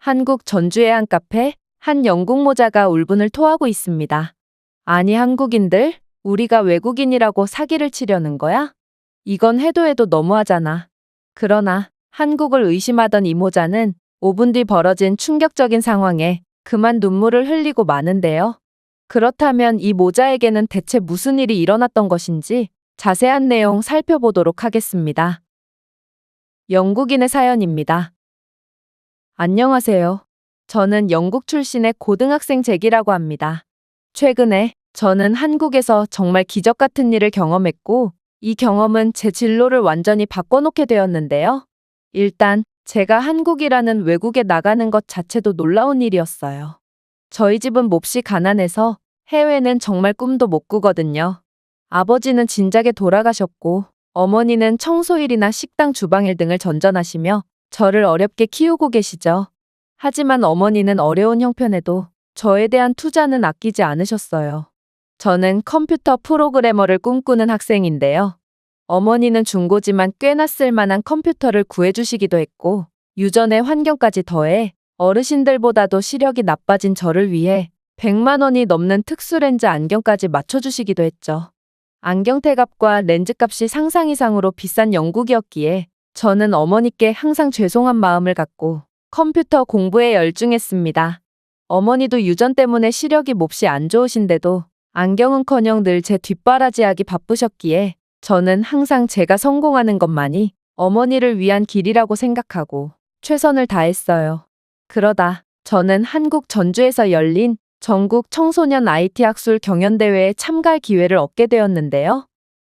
한국 전주의 한 카페, 한 영국 모자가 울분을 토하고 있습니다. 아니 한국인들, 우리가 외국인이라고 사기를 치려는 거야? 이건 해도 해도 너무하잖아. 그러나 한국을 의심하던 이 모자는 5분 뒤 벌어진 충격적인 상황에 그만 눈물을 흘리고 마는데요. 그렇다면 이 모자에게는 대체 무슨 일이 일어났던 것인지 자세한 내용 살펴보도록 하겠습니다. 영국인의 사연입니다. 안녕하세요. 저는 영국 출신의 고등학생 잭이라고 합니다. 최근에 저는 한국에서 정말 기적 같은 일을 경험했고, 이 경험은 제 진로를 완전히 바꿔놓게 되었는데요. 일단 제가 한국이라는 외국에 나가는 것 자체도 놀라운 일이었어요. 저희 집은 몹시 가난해서 해외는 정말 꿈도 못 꾸거든요. 아버지는 진작에 돌아가셨고, 어머니는 청소일이나 식당 주방일 등을 전전하시며 저를 어렵게 키우고 계시죠. 하지만 어머니는 어려운 형편에도 저에 대한 투자는 아끼지 않으셨어요. 저는 컴퓨터 프로그래머를 꿈꾸는 학생인데요. 어머니는 중고지만 꽤나 쓸만한 컴퓨터를 구해주시기도 했고, 유전의 환경까지 더해 어르신들보다도 시력이 나빠진 저를 위해 100만 원이 넘는 특수렌즈 안경까지 맞춰주시기도 했죠. 안경테값과 렌즈값이 상상 이상으로 비싼 영국이었기에 저는 어머니께 항상 죄송한 마음을 갖고 컴퓨터 공부에 열중했습니다. 어머니도 유전 때문에 시력이 몹시 안 좋으신데도 안경은커녕 늘 제 뒷바라지하기 바쁘셨기에 저는 항상 제가 성공하는 것만이 어머니를 위한 길이라고 생각하고 최선을 다했어요. 그러다 저는 한국 전주에서 열린 전국 청소년 IT 학술 경연대회에 참가할 기회를 얻게 되었는데요.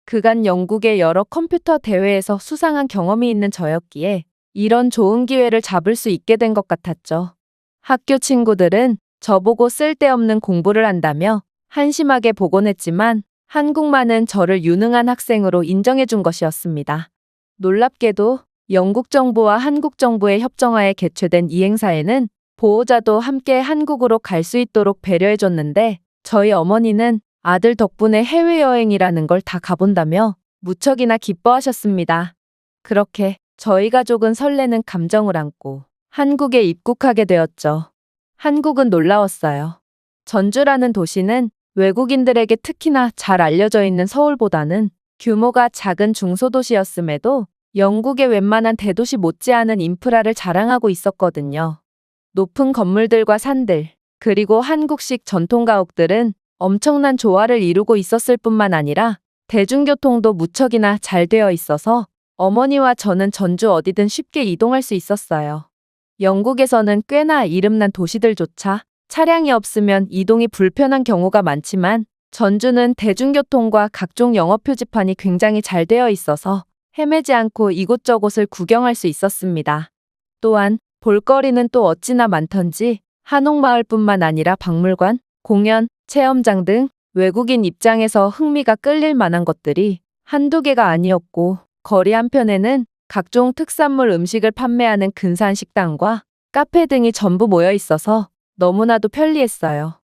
그간 영국의 여러 컴퓨터 대회에서 수상한 경험이 있는 저였기에 이런 좋은 기회를 잡을 수 있게 된 것 같았죠. 학교 친구들은 저보고 쓸데없는 공부를 한다며 한심하게 보곤 했지만 한국만은 저를 유능한 학생으로 인정해 준 것이었습니다. 놀랍게도 영국 정부와 한국 정부의 협정하에 개최된 이 행사에는 보호자도 함께 한국으로 갈 수 있도록 배려해 줬는데 저희 어머니는 아들 덕분에 해외여행이라는 걸 다 가본다며 무척이나 기뻐하셨습니다. 그렇게 저희 가족은 설레는 감정을 안고 한국에 입국하게 되었죠. 한국은 놀라웠어요. 전주라는 도시는 외국인들에게 특히나 잘 알려져 있는 서울보다는 규모가 작은 중소도시였음에도 영국의 웬만한 대도시 못지않은 인프라를 자랑하고 있었거든요. 높은 건물들과 산들, 그리고 한국식 전통 가옥들은 엄청난 조화를 이루고 있었을 뿐만 아니라 대중교통도 무척이나 잘 되어 있어서 어머니와 저는 전주 어디든 쉽게 이동할 수 있었어요. 영국에서는 꽤나 이름난 도시들조차 차량이 없으면 이동이 불편한 경우가 많지만 전주는 대중교통과 각종 영업 표지판이 굉장히 잘 되어 있어서 헤매지 않고 이곳저곳을 구경할 수 있었습니다. 또한 볼거리는 또 어찌나 많던지 한옥마을뿐만 아니라 박물관, 공연, 체험장 등 외국인 입장에서 흥미가 끌릴 만한 것들이 한두 개가 아니었고 거리 한편에는 각종 특산물 음식을 판매하는 근사한 식당과 카페 등이 전부 모여 있어서 너무나도 편리했어요.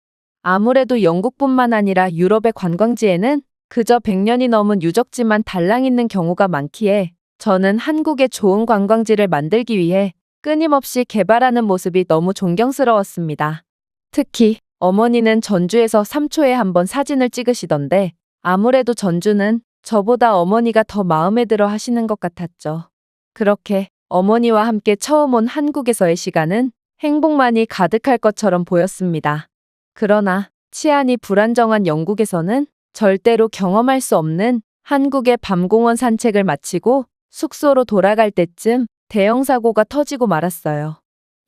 아무래도 영국뿐만 아니라 유럽의 관광지에는 그저 100년이 넘은 유적지만 달랑 있는 경우가 많기에 저는 한국의 좋은 관광지를 만들기 위해 끊임없이 개발하는 모습이 너무 존경스러웠습니다. 특히 어머니는 전주에서 3초에 한 번 사진을 찍으시던데 아무래도 전주는 저보다 어머니가 더 마음에 들어 하시는 것 같았죠. 그렇게 어머니와 함께 처음 온 한국에서의 시간은 행복만이 가득할 것처럼 보였습니다. 그러나 치안이 불안정한 영국에서는 절대로 경험할 수 없는 한국의 밤공원 산책을 마치고 숙소로 돌아갈 때쯤 대형 사고가 터지고 말았어요.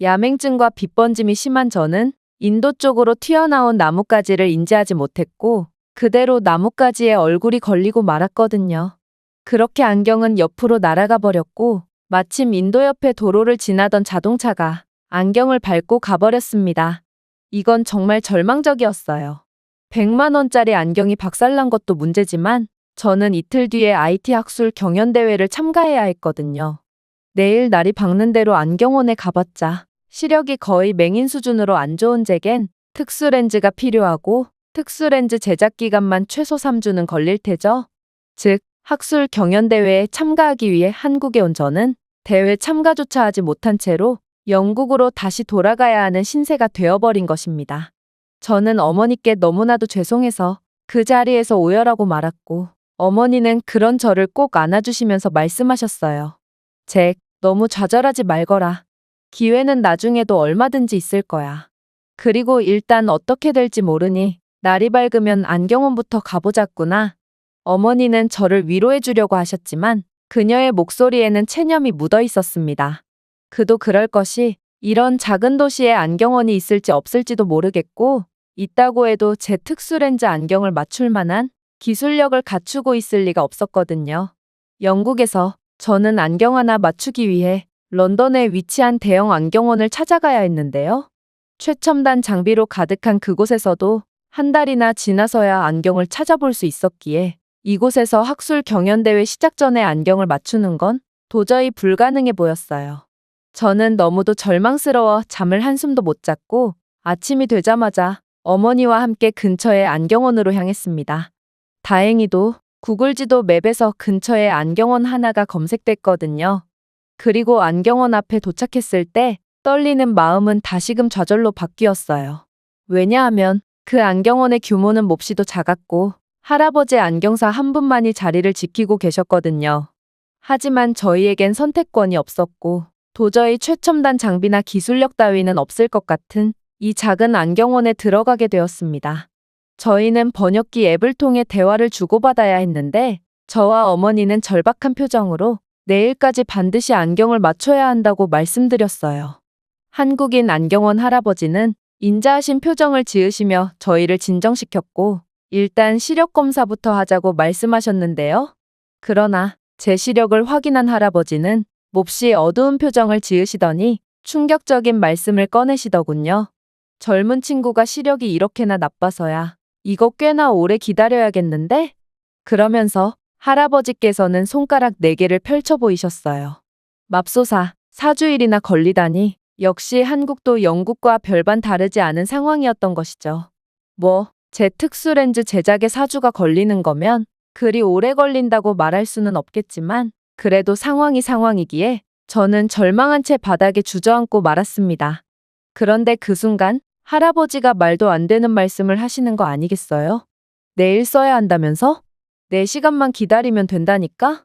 야맹증과 빛번짐이 심한 저는 인도 쪽으로 튀어나온 나뭇가지를 인지하지 못했고 그대로 나뭇가지에 얼굴이 걸리고 말았거든요. 그렇게 안경은 옆으로 날아가 버렸고 마침 인도 옆에 도로를 지나던 자동차가 안경을 밟고 가버렸습니다. 이건 정말 절망적이었어요. 100만 원짜리 안경이 박살난 것도 문제지만 저는 이틀 뒤에 IT 학술 경연대회를 참가해야 했거든요. 내일 날이 밝는 대로 안경원에 가봤자 시력이 거의 맹인 수준으로 안 좋은 잭엔 특수렌즈가 필요하고 특수렌즈 제작 기간만 최소 3주는 걸릴 테죠. 즉, 학술 경연대회에 참가하기 위해 한국에 온 저는 대회 참가조차 하지 못한 채로 영국으로 다시 돌아가야 하는 신세가 되어버린 것입니다. 저는 어머니께 너무나도 죄송해서 그 자리에서 오열하고 말았고, 어머니는 그런 저를 꼭 안아주시면서 말씀하셨어요. 잭, 너무 좌절하지 말거라. 기회는 나중에도 얼마든지 있을 거야. 그리고 일단 어떻게 될지 모르니 날이 밝으면 안경원부터 가보자꾸나. 어머니는 저를 위로해 주려고 하셨지만 그녀의 목소리에는 체념이 묻어 있었습니다. 그도 그럴 것이 이런 작은 도시에 안경원이 있을지 없을지도 모르겠고, 있다고 해도 제 특수렌즈 안경을 맞출 만한 기술력을 갖추고 있을 리가 없었거든요. 영국에서 저는 안경 하나 맞추기 위해 런던에 위치한 대형 안경원을 찾아가야 했는데요. 최첨단 장비로 가득한 그곳에서도 한 달이나 지나서야 안경을 찾아볼 수 있었기에 이곳에서 학술 경연대회 시작 전에 안경을 맞추는 건 도저히 불가능해 보였어요. 저는 너무도 절망스러워 잠을 한숨도 못 잤고 아침이 되자마자 어머니와 함께 근처의 안경원으로 향했습니다. 다행히도 구글 지도 맵에서 근처에 안경원 하나가 검색됐거든요. 그리고 안경원 앞에 도착했을 때 떨리는 마음은 다시금 좌절로 바뀌었어요. 왜냐하면 그 안경원의 규모는 몹시도 작았고 할아버지 안경사 한 분만이 자리를 지키고 계셨거든요. 하지만 저희에겐 선택권이 없었고 도저히 최첨단 장비나 기술력 따위는 없을 것 같은 이 작은 안경원에 들어가게 되었습니다. 저희는 번역기 앱을 통해 대화를 주고받아야 했는데 저와 어머니는 절박한 표정으로 내일까지 반드시 안경을 맞춰야 한다고 말씀드렸어요. 한국인 안경원 할아버지는 인자하신 표정을 지으시며 저희를 진정시켰고 일단 시력 검사부터 하자고 말씀하셨는데요. 그러나 제 시력을 확인한 할아버지는 몹시 어두운 표정을 지으시더니 충격적인 말씀을 꺼내시더군요. 젊은 친구가 시력이 이렇게나 나빠서야 이거 꽤나 오래 기다려야겠는데? 그러면서 할아버지께서는 손가락 4개를 펼쳐 보이셨어요. 맙소사, 4주일이나 걸리다니 역시 한국도 영국과 별반 다르지 않은 상황이었던 것이죠. 제 특수렌즈 제작에 4주가 걸리는 거면 그리 오래 걸린다고 말할 수는 없겠지만 그래도 상황이 상황이기에 저는 절망한 채 바닥에 주저앉고 말았습니다. 그런데 그 순간 할아버지가 말도 안 되는 말씀을 하시는 거 아니겠어요? 내일 써야 한다면서? 4시간만 기다리면 된다니까?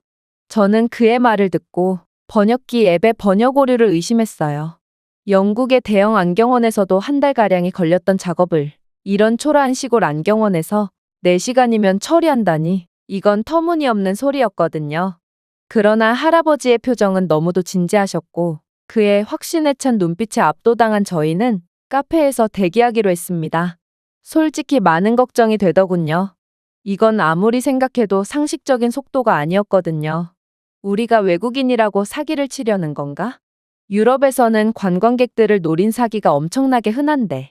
저는 그의 말을 듣고 번역기 앱의 번역 오류를 의심했어요. 영국의 대형 안경원에서도 한 달가량이 걸렸던 작업을 이런 초라한 시골 안경원에서 4시간이면 처리한다니 이건 터무니없는 소리였거든요. 그러나 할아버지의 표정은 너무도 진지하셨고 그의 확신에 찬 눈빛에 압도당한 저희는 카페에서 대기하기로 했습니다. 솔직히 많은 걱정이 되더군요. 이건 아무리 생각해도 상식적인 속도가 아니었거든요. 우리가 외국인이라고 사기를 치려는 건가? 유럽에서는 관광객들을 노린 사기가 엄청나게 흔한데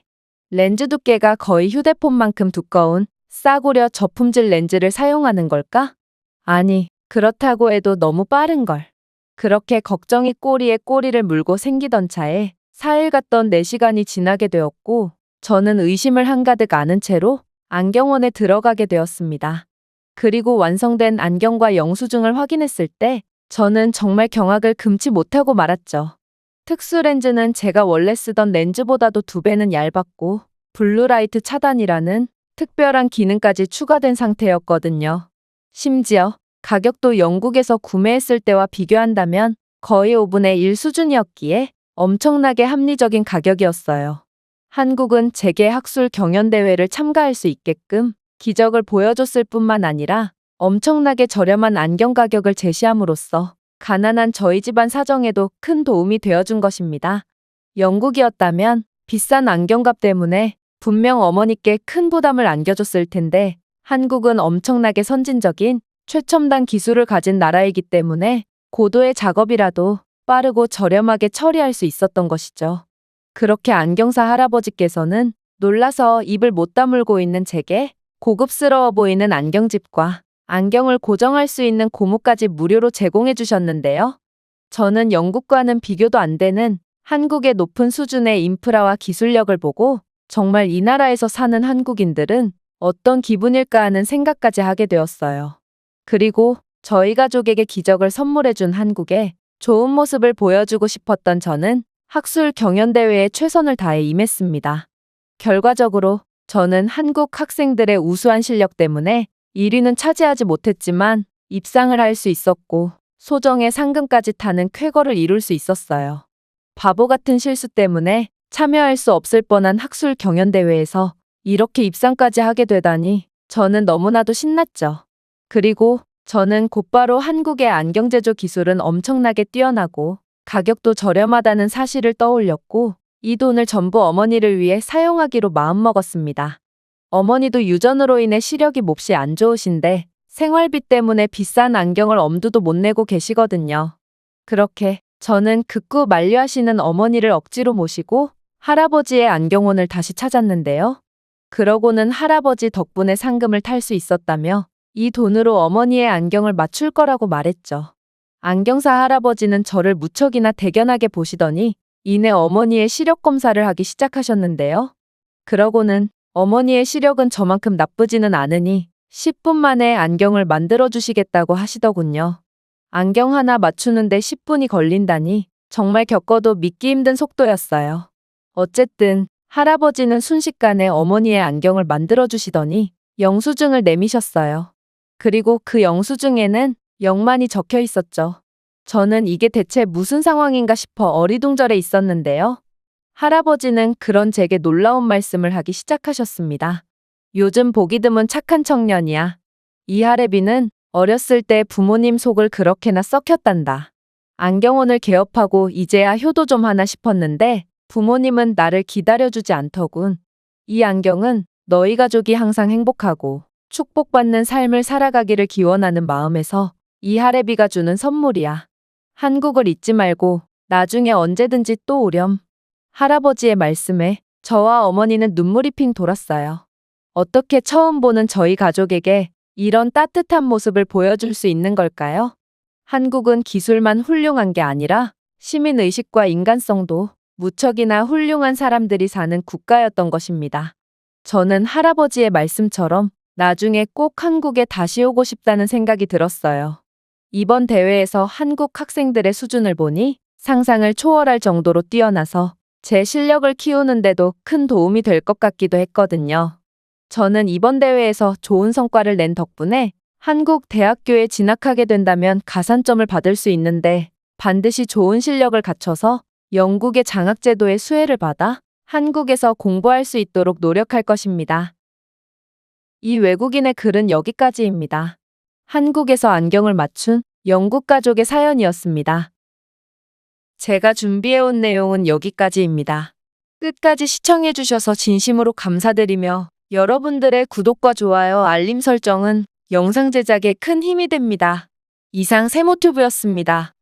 렌즈 두께가 거의 휴대폰만큼 두꺼운 싸구려 저품질 렌즈를 사용하는 걸까? 아니, 그렇다고 해도 너무 빠른걸. 그렇게 걱정이 꼬리에 꼬리를 물고 생기던 차에 4일 갔던 4시간이 지나게 되었고 저는 의심을 한가득 안은 채로 안경원에 들어가게 되었습니다. 그리고 완성된 안경과 영수증을 확인했을 때 저는 정말 경악을 금치 못하고 말았죠. 특수 렌즈는 제가 원래 쓰던 렌즈보다도 2배는 얇았고 블루라이트 차단이라는 특별한 기능까지 추가된 상태였거든요. 심지어 가격도 영국에서 구매했을 때와 비교한다면 거의 5분의 1 수준이었기에 엄청나게 합리적인 가격이었어요. 한국은 재계 학술 경연대회를 참가할 수 있게끔 기적을 보여줬을 뿐만 아니라 엄청나게 저렴한 안경 가격을 제시함으로써 가난한 저희 집안 사정에도 큰 도움이 되어준 것입니다. 영국이었다면 비싼 안경값 때문에 분명 어머니께 큰 부담을 안겨줬을 텐데 한국은 엄청나게 선진적인 최첨단 기술을 가진 나라이기 때문에 고도의 작업이라도 빠르고 저렴하게 처리할 수 있었던 것이죠. 그렇게 안경사 할아버지께서는 놀라서 입을 못 다물고 있는 제게 고급스러워 보이는 안경집과 안경을 고정할 수 있는 고무까지 무료로 제공해 주셨는데요. 저는 영국과는 비교도 안 되는 한국의 높은 수준의 인프라와 기술력을 보고 정말 이 나라에서 사는 한국인들은 어떤 기분일까 하는 생각까지 하게 되었어요. 그리고 저희 가족에게 기적을 선물해 준 한국에 좋은 모습을 보여주고 싶었던 저는 학술 경연대회에 최선을 다해 임했습니다. 결과적으로 저는 한국 학생들의 우수한 실력 때문에 1위는 차지하지 못했지만 입상을 할 수 있었고 소정의 상금까지 타는 쾌거를 이룰 수 있었어요. 바보 같은 실수 때문에 참여할 수 없을 뻔한 학술 경연대회에서 이렇게 입상까지 하게 되다니 저는 너무나도 신났죠. 그리고 저는 곧바로 한국의 안경 제조 기술은 엄청나게 뛰어나고 가격도 저렴하다는 사실을 떠올렸고 이 돈을 전부 어머니를 위해 사용하기로 마음먹었습니다. 어머니도 유전으로 인해 시력이 몹시 안 좋으신데 생활비 때문에 비싼 안경을 엄두도 못 내고 계시거든요. 그렇게 저는 극구 만류하시는 어머니를 억지로 모시고 할아버지의 안경혼을 다시 찾았는데요. 그러고는 할아버지 덕분에 상금을 탈 수 있었다며 이 돈으로 어머니의 안경을 맞출 거라고 말했죠. 안경사 할아버지는 저를 무척이나 대견하게 보시더니 이내 어머니의 시력 검사를 하기 시작하셨는데요. 그러고는 어머니의 시력은 저만큼 나쁘지는 않으니 10분 만에 안경을 만들어 주시겠다고 하시더군요. 안경 하나 맞추는데 10분이 걸린다니 정말 겪어도 믿기 힘든 속도였어요. 어쨌든 할아버지는 순식간에 어머니의 안경을 만들어 주시더니 영수증을 내미셨어요. 그리고 그 영수증에는 0만이 적혀 있었죠. 저는 이게 대체 무슨 상황인가 싶어 어리둥절해 있었는데요. 할아버지는 그런 제게 놀라운 말씀을 하기 시작하셨습니다. 요즘 보기 드문 착한 청년이야. 이 할애비는 어렸을 때 부모님 속을 그렇게나 썩혔단다. 안경혼을 개업하고 이제야 효도 좀 하나 싶었는데 부모님은 나를 기다려주지 않더군. 이 안경은 너희 가족이 항상 행복하고 축복받는 삶을 살아가기를 기원하는 마음에서 이 할애비가 주는 선물이야. 한국을 잊지 말고 나중에 언제든지 또 오렴. 할아버지의 말씀에 저와 어머니는 눈물이 핑 돌았어요. 어떻게 처음 보는 저희 가족에게 이런 따뜻한 모습을 보여줄 수 있는 걸까요? 한국은 기술만 훌륭한 게 아니라 시민의식과 인간성도 무척이나 훌륭한 사람들이 사는 국가였던 것입니다. 저는 할아버지의 말씀처럼 나중에 꼭 한국에 다시 오고 싶다는 생각이 들었어요. 이번 대회에서 한국 학생들의 수준을 보니 상상을 초월할 정도로 뛰어나서 제 실력을 키우는데도 큰 도움이 될 것 같기도 했거든요. 저는 이번 대회에서 좋은 성과를 낸 덕분에 한국 대학교에 진학하게 된다면 가산점을 받을 수 있는데 반드시 좋은 실력을 갖춰서 영국의 장학제도의 수혜를 받아 한국에서 공부할 수 있도록 노력할 것입니다. 이 외국인의 글은 여기까지입니다. 한국에서 안경을 맞춘 영국 가족의 사연이었습니다. 제가 준비해온 내용은 여기까지입니다. 끝까지 시청해주셔서 진심으로 감사드리며 여러분들의 구독과 좋아요, 알림 설정은 영상 제작에 큰 힘이 됩니다. 이상 세모튜브였습니다.